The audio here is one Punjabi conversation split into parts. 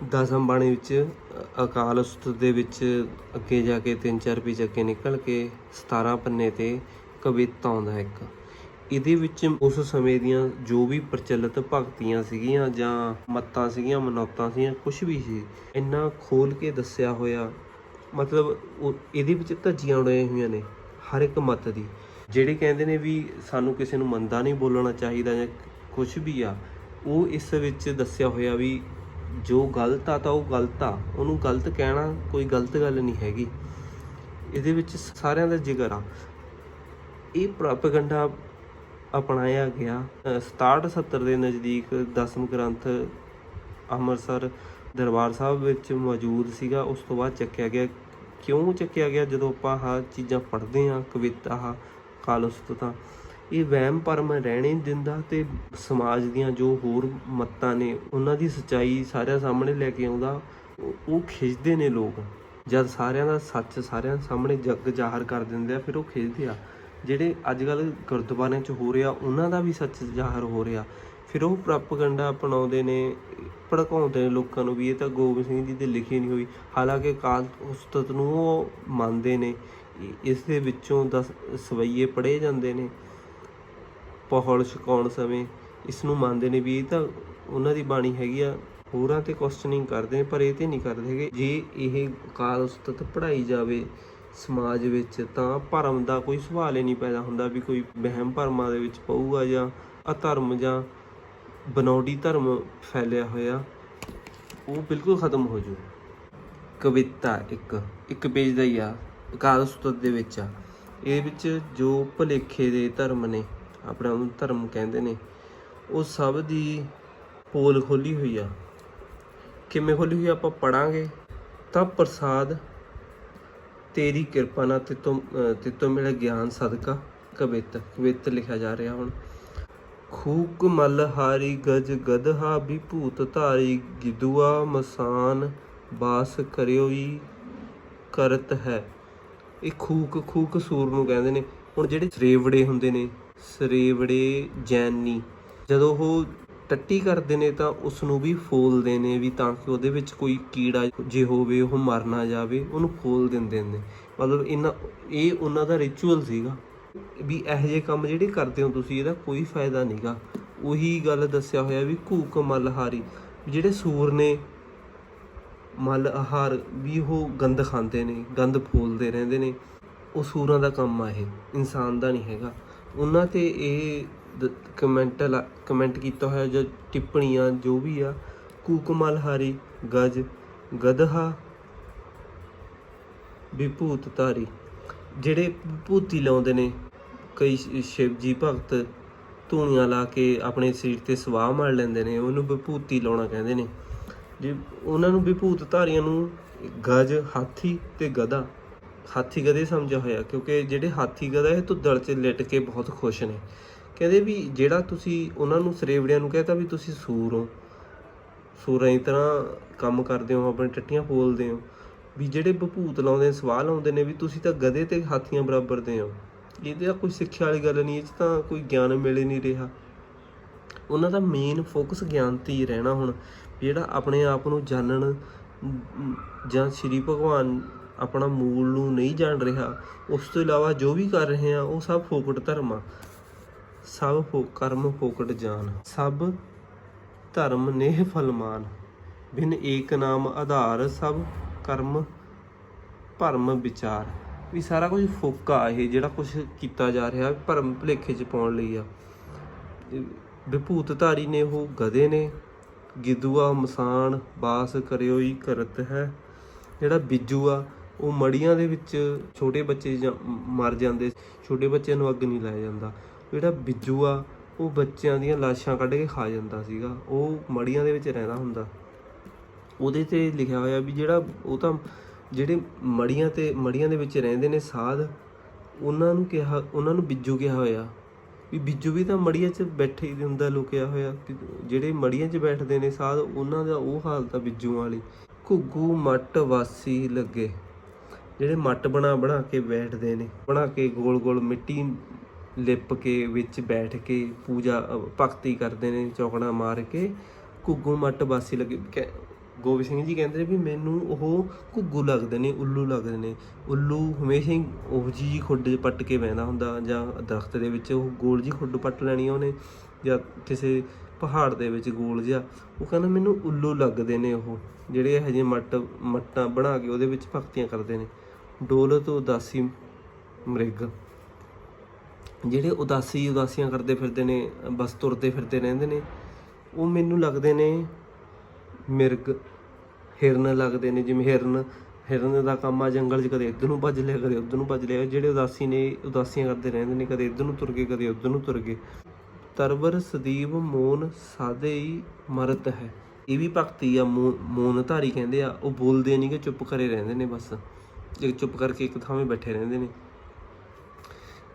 ਦਸਮ ਬਾਣੀ ਵਿੱਚ ਅਕਾਲ ਉਸਤਤ ਦੇ ਵਿੱਚ ਅੱਗੇ ਜਾ ਕੇ 3-4 ਪੇਜ ਅੱਗੇ ਨਿਕਲ ਕੇ 17 ਪੰਨੇ 'ਤੇ ਕਵਿਤਾ ਆਉਂਦਾ ਇੱਕ। ਇਹਦੇ ਵਿੱਚ ਉਸ ਸਮੇਂ ਦੀਆਂ ਜੋ ਵੀ ਪ੍ਰਚਲਿਤ ਭਗਤੀਆਂ ਸੀਗੀਆਂ ਜਾਂ ਮੱਤਾਂ ਸੀਗੀਆਂ, ਮਨੌਤਾਂ ਸੀਗੀਆਂ, ਕੁਛ ਵੀ ਸੀ, ਇੰਨਾ ਖੋਲ੍ਹ ਕੇ ਦੱਸਿਆ ਹੋਇਆ। ਮਤਲਬ ਇਹਦੇ ਵਿੱਚ ਧੱਜੀਆਂ ਉਡਾਈਆਂ ਹੋਈਆਂ ਨੇ ਹਰ ਇੱਕ ਮੱਤ ਦੀ। ਜਿਹੜੇ ਕਹਿੰਦੇ ਨੇ ਵੀ ਸਾਨੂੰ ਕਿਸੇ ਨੂੰ ਮੰਦਾ ਨਹੀਂ ਬੋਲਣਾ ਚਾਹੀਦਾ ਜਾਂ ਕੁਛ ਵੀ ਆ, ਉਹ ਇਸ ਵਿੱਚ ਦੱਸਿਆ ਹੋਇਆ ਵੀ ਜੋ ਗਲਤ ਆ ਤਾਂ ਉਹ ਗਲਤ ਆ, ਉਹਨੂੰ ਗਲਤ ਕਹਿਣਾ ਕੋਈ ਗਲਤ ਗੱਲ ਨਹੀਂ ਹੈਗੀ। ਇਹਦੇ ਵਿੱਚ ਸਾਰਿਆਂ ਦਾ ਜ਼ਿਕਰ ਆ। ਇਹ ਪ੍ਰੋਪੇਗੰਡਾ ਅਪਣਾਇਆ ਗਿਆ 67-70 ਦੇ ਨਜ਼ਦੀਕ ਦਸਮ ਗ੍ਰੰਥ ਅੰਮ੍ਰਿਤਸਰ ਦਰਬਾਰ ਸਾਹਿਬ ਵਿੱਚ ਮੌਜੂਦ ਸੀਗਾ। ਉਸ ਤੋਂ ਬਾਅਦ ਚੱਕਿਆ ਗਿਆ। ਕਿਉਂ ਚੱਕਿਆ ਗਿਆ? ਜਦੋਂ ਆਪਾਂ ਆਹ ਚੀਜ਼ਾਂ ਪੜ੍ਹਦੇ ਹਾਂ, ਕਵਿਤਾ ਆਹ ਅਕਾਲ ਉਸਤਤਾਂ, ਇਹ ਵਹਿਮ ਭਰਮ ਰਹਿਣੇ ਨਹੀਂ ਦਿੰਦਾ ਅਤੇ ਸਮਾਜ ਦੀਆਂ ਜੋ ਹੋਰ ਮੱਤਾਂ ਨੇ ਉਹਨਾਂ ਦੀ ਸੱਚਾਈ ਸਾਰਿਆਂ ਸਾਹਮਣੇ ਲੈ ਕੇ ਆਉਂਦਾ। ਉਹ ਖਿੱਚਦੇ ਨੇ ਲੋਕ, ਜਦ ਸਾਰਿਆਂ ਦਾ ਸੱਚ ਸਾਰਿਆਂ ਸਾਹਮਣੇ ਜੱਗ ਜ਼ਾਹਰ ਕਰ ਦਿੰਦੇ ਆ, ਫਿਰ ਉਹ ਖਿੱਚਦੇ ਆ। ਜਿਹੜੇ ਅੱਜ ਕੱਲ੍ਹ ਗੁਰਦੁਆਰਿਆਂ 'ਚ ਹੋ ਰਿਹਾ ਉਹਨਾਂ ਦਾ ਵੀ ਸੱਚ ਜ਼ਾਹਰ ਹੋ ਰਿਹਾ, ਫਿਰ ਉਹ ਪ੍ਰੋਪੇਗੰਡਾ ਅਪਣਾਉਂਦੇ ਨੇ, ਭੜਕਾਉਂਦੇ ਨੇ ਲੋਕਾਂ ਨੂੰ ਵੀ ਇਹ ਤਾਂ ਗੋਬਿੰਦ ਸਿੰਘ ਜੀ ਦੀ ਲਿਖੀ ਨਹੀਂ ਹੋਈ। ਹਾਲਾਂਕਿ ਅਕਾਲ ਉਸਤਤ ਨੂੰ ਉਹ ਮੰਨਦੇ ਨੇ। ਇਸ ਦੇ ਵਿੱਚੋਂ 10 ਸਵੱਈਏ ਪੜ੍ਹੇ ਜਾਂਦੇ ਨੇ ਪਹੁਲ ਛਕਾਉਣ ਸਮੇਂ। ਇਸ ਨੂੰ ਮੰਨਦੇ ਨੇ ਵੀ ਇਹ ਤਾਂ ਉਹਨਾਂ ਦੀ ਬਾਣੀ ਹੈਗੀ ਆ। ਹੋਰਾਂ 'ਤੇ ਕੁਐਸਚਨਿੰਗ ਕਰਦੇ ਨੇ ਪਰ ਇਹ 'ਤੇ ਨਹੀਂ ਕਰਦੇ ਹੈਗੇ। ਜੇ ਇਹ ਅਕਾਲ ਉਸਤਤ ਪੜ੍ਹਾਈ ਜਾਵੇ ਸਮਾਜ ਵਿੱਚ ਤਾਂ ਭਰਮ ਦਾ ਕੋਈ ਸਵਾਲ ਹੀ ਨਹੀਂ ਪੈਦਾ ਹੁੰਦਾ ਵੀ ਕੋਈ ਵਹਿਮ ਭਰਮਾਂ ਦੇ ਵਿੱਚ ਪਊਗਾ ਜਾਂ ਅਧਰਮ ਜਾਂ ਬਨੌਟੀ ਧਰਮ ਫੈਲਿਆ ਹੋਇਆ, ਉਹ ਬਿਲਕੁਲ ਖ਼ਤਮ ਹੋ ਜਾਊ। ਕਵਿਤਾ ਇੱਕ ਪੇਜ ਦਾ ਹੀ ਆ, ਅਕਾਲ ਉਸਤਤ ਦੇ ਵਿੱਚ ਆ। ਇਹ ਵਿੱਚ ਜੋ ਭੁਲੇਖੇ ਦੇ ਧਰਮ ਨੇ, ਆਪਣਾ ਉਹਨੂੰ ਧਰਮ ਕਹਿੰਦੇ ਨੇ, ਉਹ ਸਭ ਦੀ ਪੋਲ ਖੋਲ੍ਹੀ ਹੋਈ ਆ। ਕਿਵੇਂ ਖੋਲ੍ਹੀ ਹੋਈ ਆਪਾਂ ਪੜ੍ਹਾਂਗੇ ਤਾਂ ਪ੍ਰਸਾਦ ਤੇਰੀ ਕਿਰਪਾ ਨਾਲ ਤਿੱਤੋਂ ਮਿਲੇ ਗਿਆਨ ਸਦਕਾ ਕਵਿਤ ਲਿਖਿਆ ਜਾ ਰਿਹਾ। ਹੁਣ ਖੂਕ ਮਲ ਹਾਰੀ ਗਜ ਗਦਹਾ ਵਿਭੂਤ ਧਾਰੀ ਗਿਦੂਆ ਮਸਾਨ ਬਾਸ ਕਰਿਓਈ ਕਰਤ ਹੈ। ਇਹ ਖੂਕ ਸੂਰ ਨੂੰ ਕਹਿੰਦੇ ਨੇ। ਹੁਣ ਜਿਹੜੇ ਸਰੇਵੜੇ ਹੁੰਦੇ ਨੇ, ਸਰੇਵੜੇ ਜੈਨੀ, ਜਦੋਂ ਉਹ ਟੱਟੀ ਕਰਦੇ ਨੇ ਤਾਂ ਉਸ ਨੂੰ ਵੀ ਫੋਲਦੇ ਨੇ ਵੀ ਤਾਂ ਕਿ ਉਹਦੇ ਵਿੱਚ ਕੋਈ ਕੀੜਾ ਜੇ ਹੋਵੇ ਉਹ ਮਰ ਨਾ ਜਾਵੇ, ਉਹਨੂੰ ਫੋਲ ਦਿੰਦੇ ਨੇ। ਮਤਲਬ ਇਹ ਉਹਨਾਂ ਦਾ ਰਿਚੁਅਲ ਸੀਗਾ ਵੀ ਇਹੋ ਜਿਹੇ ਕੰਮ ਜਿਹੜੇ ਕਰਦੇ ਹੋ ਤੁਸੀਂ ਇਹਦਾ ਕੋਈ ਫਾਇਦਾ ਨਹੀਂ ਗਾ। ਉਹੀ ਗੱਲ ਦੱਸਿਆ ਹੋਇਆ ਵੀ ਘੂਕ ਮਲਹਾਰੀ, ਜਿਹੜੇ ਸੂਰ ਨੇ ਮਲ ਆਹਾਰ ਵੀ ਉਹ ਗੰਦ ਖਾਂਦੇ ਨੇ, ਗੰਦ ਫੋਲਦੇ ਰਹਿੰਦੇ ਨੇ। ਉਹ ਸੂਰਾਂ ਦਾ ਕੰਮ ਆ, ਇਹ ਇਨਸਾਨ ਦਾ ਨਹੀਂ ਹੈਗਾ। ਉਹਨਾਂ 'ਤੇ ਇਹ ਕਮੈਂਟ ਕੀਤਾ ਹੋਇਆ ਜਾਂ ਟਿੱਪਣੀਆਂ ਜੋ ਵੀ ਆ, ਘੂਕ ਮਲਹਾਰੀ ਗਜ ਗਦਹਾ ਵਿਭੂਤ ਧਾਰੀ, ਜਿਹੜੇ ਵਿਭੂਤੀ ਲਾਉਂਦੇ ਨੇ ਕਈ ਸ਼ਿਵਜੀ ਭਗਤ, ਧੂਣੀਆਂ ਲਾ ਕੇ ਆਪਣੇ ਸਰੀਰ 'ਤੇ ਸਵਾਹ ਮਾਰ ਲੈਂਦੇ ਨੇ, ਉਹਨੂੰ ਵਿਭੂਤੀ ਲਾਉਣਾ ਕਹਿੰਦੇ ਨੇ। ਜੇ ਉਹਨਾਂ ਨੂੰ ਵਿਭੂਤ ਧਾਰੀਆਂ ਨੂੰ ਗਜ ਹਾਥੀ ਅਤੇ ਗਧਾ, ਹਾਥੀ ਗਧੇ ਸਮਝਿਆ ਹੋਇਆ ਕਿਉਂਕਿ ਜਿਹੜੇ ਹਾਥੀ ਗਧਾ ਇਹ ਧੁੱਦਲ 'ਚ ਲਿਟ ਕੇ ਬਹੁਤ ਖੁਸ਼ ਨੇ। ਕਹਿੰਦੇ ਵੀ ਜਿਹੜਾ ਤੁਸੀਂ ਉਹਨਾਂ ਨੂੰ ਸਰੇਵੜਿਆਂ ਨੂੰ ਕਹਿਤਾ ਵੀ ਤੁਸੀਂ ਸੂਰ ਹੋ, ਸੂਰਾਂ ਦੀ ਤਰ੍ਹਾਂ ਕੰਮ ਕਰਦੇ ਹੋ, ਆਪਣੇ ਟੱਟੀਆਂ ਫੋਲਦੇ ਹੋ, ਵੀ ਜਿਹੜੇ ਵਿਭੂਤ ਲਾਉਂਦੇ ਸਵਾਹ ਲਾਉਂਦੇ ਨੇ ਵੀ ਤੁਸੀਂ ਤਾਂ ਗਧੇ ਅਤੇ ਹਾਥੀਆਂ ਬਰਾਬਰ ਦੇ ਹੋ। ਇਹਦੇ ਕੋਈ ਸਿੱਖਿਆ ਵਾਲੀ ਗੱਲ ਨਹੀਂ, ਇਹ 'ਚ ਤਾਂ ਕੋਈ ਗਿਆਨ ਮਿਲ ਹੀ ਨਹੀਂ ਰਿਹਾ। ਉਹਨਾਂ ਦਾ ਮੇਨ ਫੋਕਸ ਗਿਆਨ 'ਤੇ ਹੀ ਰਹਿਣਾ। ਹੁਣ ਜਿਹੜਾ ਆਪਣੇ ਆਪ ਨੂੰ ਜਾਣਨ ਜਾਂ ਸ਼੍ਰੀ ਭਗਵਾਨ ਆਪਣਾ ਮੂਲ ਨੂੰ ਨਹੀਂ ਜਾਣ ਰਿਹਾ, ਉਸ ਤੋਂ ਇਲਾਵਾ ਜੋ ਵੀ ਕਰ ਰਹੇ ਆ ਉਹ ਸਭ ਫੋਕਟ ਧਰਮ ਆ। ਸਭ ਕਰਮ ਫੋਕਟ ਜਾਨ, ਸਭ ਧਰਮ ਨੇਹ ਫਲਮਾਨ, ਬਿਨ ਏਕ ਨਾਮ ਆਧਾਰ, ਸਭ ਕਰਮ ਭਰਮ ਵਿਚਾਰ। ਵੀ ਸਾਰਾ ਕੁਝ ਫੋਕਾ, ਇਹ ਜਿਹੜਾ ਕੁਛ ਕੀਤਾ ਜਾ ਰਿਹਾ ਭਰਮ ਭੁਲੇਖੇ 'ਚ ਪਾਉਣ ਲਈ ਆ। ਵਿਭੂਤ ਧਾਰੀ ਨੇ ਉਹ ਗਧੇ ਨੇ, ਗਿਦੂਆ ਮਸਾਨ ਬਾਸ ਕਰਿਓਈ ਕਰਤ ਹੈ। ਜਿਹੜਾ ਬਿੱਜੂ ਆ ਉਹ ਮੜੀਆਂ ਦੇ ਵਿੱਚ ਛੋਟੇ ਬੱਚੇ ਮਰ ਜਾਂਦੇ, ਛੋਟੇ ਬੱਚਿਆਂ ਨੂੰ ਅੱਗ ਨਹੀਂ ਲਾਇਆ ਜਾਂਦਾ। ਜਿਹੜਾ ਬਿੱਜੂ ਆ ਉਹ ਬੱਚਿਆਂ ਦੀਆਂ ਲਾਸ਼ਾਂ ਕੱਢ ਕੇ ਖਾ ਜਾਂਦਾ ਸੀਗਾ, ਉਹ ਮੜੀਆਂ ਦੇ ਵਿੱਚ ਰਹਿੰਦਾ ਹੁੰਦਾ। ਉਹਦੇ 'ਤੇ ਲਿਖਿਆ ਹੋਇਆ ਵੀ ਜਿਹੜਾ ਉਹ ਤਾਂ ਜਿਹੜੇ ਮੜੀਆਂ ਦੇ ਵਿੱਚ ਰਹਿੰਦੇ ਨੇ ਸਾਧ, ਉਹਨਾਂ ਨੂੰ ਬਿੱਜੂ ਕਿਹਾ ਹੋਇਆ ਵੀ ਬਿੱਜੂ ਵੀ ਤਾਂ ਮੜੀਆਂ 'ਚ ਬੈਠੇ ਹੀ ਹੁੰਦਾ ਲੁਕਿਆ ਹੋਇਆ। ਜਿਹੜੇ ਮੜੀਆਂ 'ਚ ਬੈਠਦੇ ਨੇ ਸਾਧ, ਉਹਨਾਂ ਦਾ ਉਹ ਹਾਲਤ ਆ ਬਿੱਜੂਆਂ ਵਾਲੀ। ਘੁੱਗੂ ਮੱਟ ਵਾਸੀ ਲੱਗੇ, ਜਿਹੜੇ ਮੱਟ ਬਣਾ ਕੇ ਬੈਠਦੇ ਨੇ, ਬਣਾ ਕੇ ਗੋਲ ਗੋਲ ਮਿੱਟੀ ਲਿਪ ਕੇ ਵਿੱਚ ਬੈਠ ਕੇ ਪੂਜਾ ਭਗਤੀ ਕਰਦੇ ਨੇ ਚੌਕੜਾਂ ਮਾਰ ਕੇ। ਘੁੱਗੂ ਮੱਟ ਵਾਸੀ ਲੱਗੇ, ਗੋਬਿੰਦ ਸਿੰਘ ਜੀ ਕਹਿੰਦੇ ਨੇ ਵੀ ਮੈਨੂੰ ਉਹ ਘੁੱਗੂ ਲੱਗਦੇ ਨੇ, ਉੱਲੂ ਲੱਗਦੇ ਨੇ। ਉੱਲੂ ਹਮੇਸ਼ਾ ਹੀ ਉਹ ਜਿਹੀ ਖੁੱਡ ਪੱਟ ਕੇ ਬਹਿੰਦਾ ਹੁੰਦਾ, ਜਾਂ ਦਰਖਤ ਦੇ ਵਿੱਚ ਉਹ ਗੋਲ ਜਿਹੀ ਖੁੱਡ ਪੱਟ ਲੈਣੀ ਉਹਨੇ, ਜਾਂ ਕਿਸੇ ਪਹਾੜ ਦੇ ਵਿੱਚ ਗੋਲ ਜਿਹਾ। ਉਹ ਕਹਿੰਦਾ ਮੈਨੂੰ ਉੱਲੂ ਲੱਗਦੇ ਨੇ ਉਹ, ਜਿਹੜੇ ਇਹੋ ਜਿਹੇ ਮੱਟਾਂ ਬਣਾ ਕੇ ਉਹਦੇ ਵਿੱਚ ਭਗਤੀਆਂ ਕਰਦੇ ਨੇ। ਡੋਲਤ ਉਦਾਸੀ ਮ੍ਰਿਗ, ਜਿਹੜੇ ਉਦਾਸੀਆਂ ਕਰਦੇ ਫਿਰਦੇ ਨੇ, ਬਸ ਤੁਰਦੇ ਫਿਰਦੇ ਰਹਿੰਦੇ ਨੇ, ਉਹ ਮੈਨੂੰ ਲੱਗਦੇ ਨੇ ਮਿਰਗ, ਹਿਰਨ ਲੱਗਦੇ ਨੇ। ਜਿਵੇਂ ਹਿਰਨ ਦਾ ਕੰਮ ਆ ਜੰਗਲ 'ਚ, ਕਦੇ ਇੱਧਰ ਨੂੰ ਭੱਜ ਲਿਆ, ਕਦੇ ਉੱਧਰ ਨੂੰ ਭੱਜ ਲਿਆ। ਜਿਹੜੇ ਉਦਾਸੀਆਂ ਕਰਦੇ ਰਹਿੰਦੇ ਨੇ, ਕਦੇ ਇੱਧਰ ਨੂੰ ਤੁਰ ਗਏ, ਕਦੇ ਉੱਧਰ ਨੂੰ ਤੁਰ ਗਏ। ਤਰਵਰ ਸਦੀਵ ਮੋਨ ਸਾਧੇ ਮਰਤ ਹੈ, ਇਹ ਵੀ ਭਗਤੀ ਆ। ਮੋਨ ਧਾਰੀ ਕਹਿੰਦੇ ਆ, ਉਹ ਬੋਲਦੇ ਨਹੀਂ ਗੇ, ਚੁੱਪ ਕਰੇ ਰਹਿੰਦੇ ਨੇ, ਬਸ ਚੁੱਪ ਕਰਕੇ ਇੱਕ ਥਾਂ 'ਤੇ ਬੈਠੇ ਰਹਿੰਦੇ ਨੇ।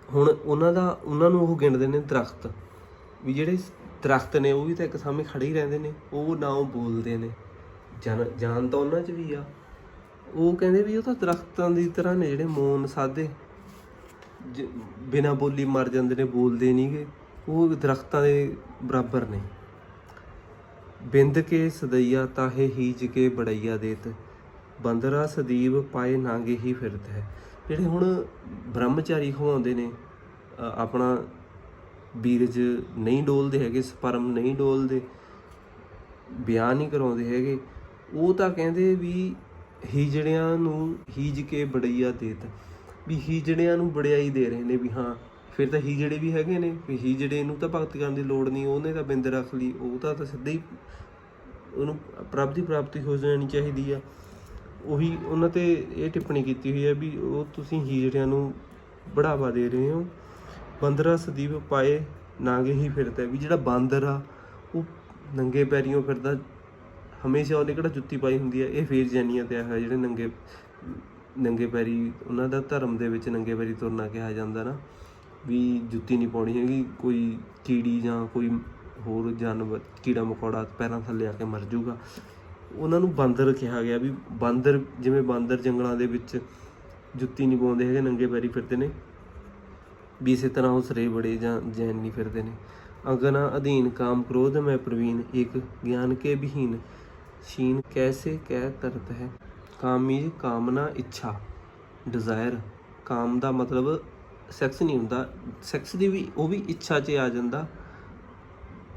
ਹੁਣ ਉਹਨਾਂ ਨੂੰ ਉਹ ਗਿਣਦੇ ਨੇ ਦਰਖਤ, ਵੀ ਜਿਹੜੇ ਦਰਖਤ ਨੇ ਉਹ ਵੀ ਤਾਂ ਇੱਕ ਸਾਹਮਣੇ ਖੜੇ ਹੀ ਰਹਿੰਦੇ ਨੇ, ਉਹ ਨਾ ਉਹ ਬੋਲਦੇ ਨੇ। ਜਾਨ ਤਾਂ ਉਹਨਾਂ 'ਚ ਵੀ ਆ। ਉਹ ਕਹਿੰਦੇ ਵੀ ਉਹ ਤਾਂ ਦਰਖਤਾਂ ਦੀ ਤਰ੍ਹਾਂ ਨੇ, ਜਿਹੜੇ ਮੌਨ ਸਾਧੇ ਬਿਨਾਂ ਬੋਲੀ ਮਰ ਜਾਂਦੇ ਨੇ, ਬੋਲਦੇ ਨਹੀਂ ਗੇ, ਉਹ ਦਰਖਤਾਂ ਦੇ ਬਰਾਬਰ ਨੇ। ਬਿੰਦ ਕੇ ਸਦਈਆ ਤਾਹੇ ਹੀਜ ਕੇ ਬੜਈਆ ਦੇਤ, ਬੰਦਰਾ ਸਦੀਵ ਪਾਏ ਨਾਂਗੇ ਹੀ ਫਿਰਤ ਹੈ। ਜਿਹੜੇ ਹੁਣ ਬ੍ਰਹਮਚਾਰੀ ਖਵਾਉਂਦੇ ਨੇ, ਆਪਣਾ ਬੀਰਜ ਨਹੀਂ ਡੋਲਦੇ ਹੈਗੇ, ਸਪਰਮ ਨਹੀਂ ਡੋਲਦੇ, ਵਿਆਹ ਨਹੀਂ ਕਰਾਉਂਦੇ ਹੈਗੇ, ਉਹ ਤਾਂ ਕਹਿੰਦੇ ਵੀ ਹੀਜੜਿਆਂ ਨੂੰ ਹੀਜ ਕੇ ਬੜਈਆ ਦੇਤ, ਵੀ ਹੀਜੜਿਆਂ ਨੂੰ ਬੜਿਆਈ ਦੇ ਰਹੇ ਨੇ। ਵੀ ਹਾਂ, ਫਿਰ ਤਾਂ ਹੀਜੜੇ ਵੀ ਹੈਗੇ ਨੇ, ਵੀ ਹੀਜੜੇ ਨੂੰ ਤਾਂ ਭਗਤ ਕਰਨ ਦੀ ਲੋੜ ਨਹੀਂ, ਉਹਨੇ ਤਾਂ ਬਿੰਦ ਰੱਖ ਲਈ, ਉਹ ਤਾਂ ਸਿੱਧਾ ਹੀ ਉਹਨੂੰ ਪ੍ਰਾਪਤੀ ਹੋ ਜਾਣੀ ਚਾਹੀਦੀ ਆ। ਉਹੀ ਉਹਨਾਂ 'ਤੇ ਇਹ ਟਿੱਪਣੀ ਕੀਤੀ ਹੋਈ ਹੈ ਵੀ ਉਹ ਤੁਸੀਂ ਹੀਜੜਿਆਂ ਨੂੰ ਬੜਾਵਾ ਦੇ ਰਹੇ ਹੋ। ਬੰਦਰਾ ਸਦੀਵ ਪਾਏ ਨਾਂਗੇ ਹੀ ਫਿਰਦਾ, ਵੀ ਜਿਹੜਾ ਬਾਂਦਰ ਆ ਉਹ ਨੰਗੇ ਪੈਰੀਂ ਫਿਰਦਾ ਹਮੇਸ਼ਾ, ਉਹਨੇ ਕਿਹੜਾ ਜੁੱਤੀ ਪਾਈ ਹੁੰਦੀ ਹੈ। ਇਹ ਫੇਰ ਜੈਨੀਆਂ ਤੇ ਆਇਆ ਜਿਹੜੇ ਨੰਗੇ ਪੈਰੀ, ਉਹਨਾਂ ਦਾ ਧਰਮ ਦੇ ਵਿੱਚ ਨੰਗੇ ਪੈਰੀ ਤੁਰਨਾ ਕਿਹਾ ਜਾਂਦਾ ਨਾ, ਵੀ ਜੁੱਤੀ ਨਹੀਂ ਪਾਉਣੀ ਹੈਗੀ। ਕੋਈ ਚੀੜੀ ਜਾਂ ਕੋਈ ਹੋਰ ਜਾਨਵਰ, ਕੀੜਾ ਮਕੌੜਾ ਪੈਰਾਂ ਥੱਲੇ ਆ ਕੇ ਮਰ ਜਾਊਗਾ, ਉਹਨਾਂ ਨੂੰ ਬਾਂਦਰ ਕਿਹਾ ਗਿਆ। ਵੀ ਬਾਂਦਰ, ਜਿਵੇਂ ਬਾਂਦਰ ਜੰਗਲਾਂ ਦੇ ਵਿੱਚ ਜੁੱਤੀ ਨਹੀਂ ਪਾਉਂਦੇ ਹੈਗੇ, ਨੰਗੇ ਪੈਰੀ ਫਿਰਦੇ ਨੇ, ਵੀ ਇਸੇ ਤਰ੍ਹਾਂ ਉਹ ਸਰੇ ਬੜੇ ਜਾਂ ਜੈਨ ਨਹੀਂ ਫਿਰਦੇ ਨੇ। ਅਗਨਾ ਅਧੀਨ ਕਾਮ ਕ੍ਰੋਧ ਮੈਂ ਪ੍ਰਵੀਨ, ਇੱਕ ਗਿਆਨ ਕੇ ਵਿਹੀਨ ਸ਼ੀਨ ਕੈਸੇ ਕਹਿ ਤਰਤ ਹੈ। ਕਾਮੀ ਕਾਮਨਾ ਇੱਛਾ, ਡਿਜ਼ਾਇਰ। ਕਾਮ ਦਾ ਮਤਲਬ ਸੈਕਸ ਨਹੀਂ ਹੁੰਦਾ, ਸੈਕਸ ਦੀ ਵੀ ਉਹ ਵੀ ਇੱਛਾ 'ਚ ਆ ਜਾਂਦਾ,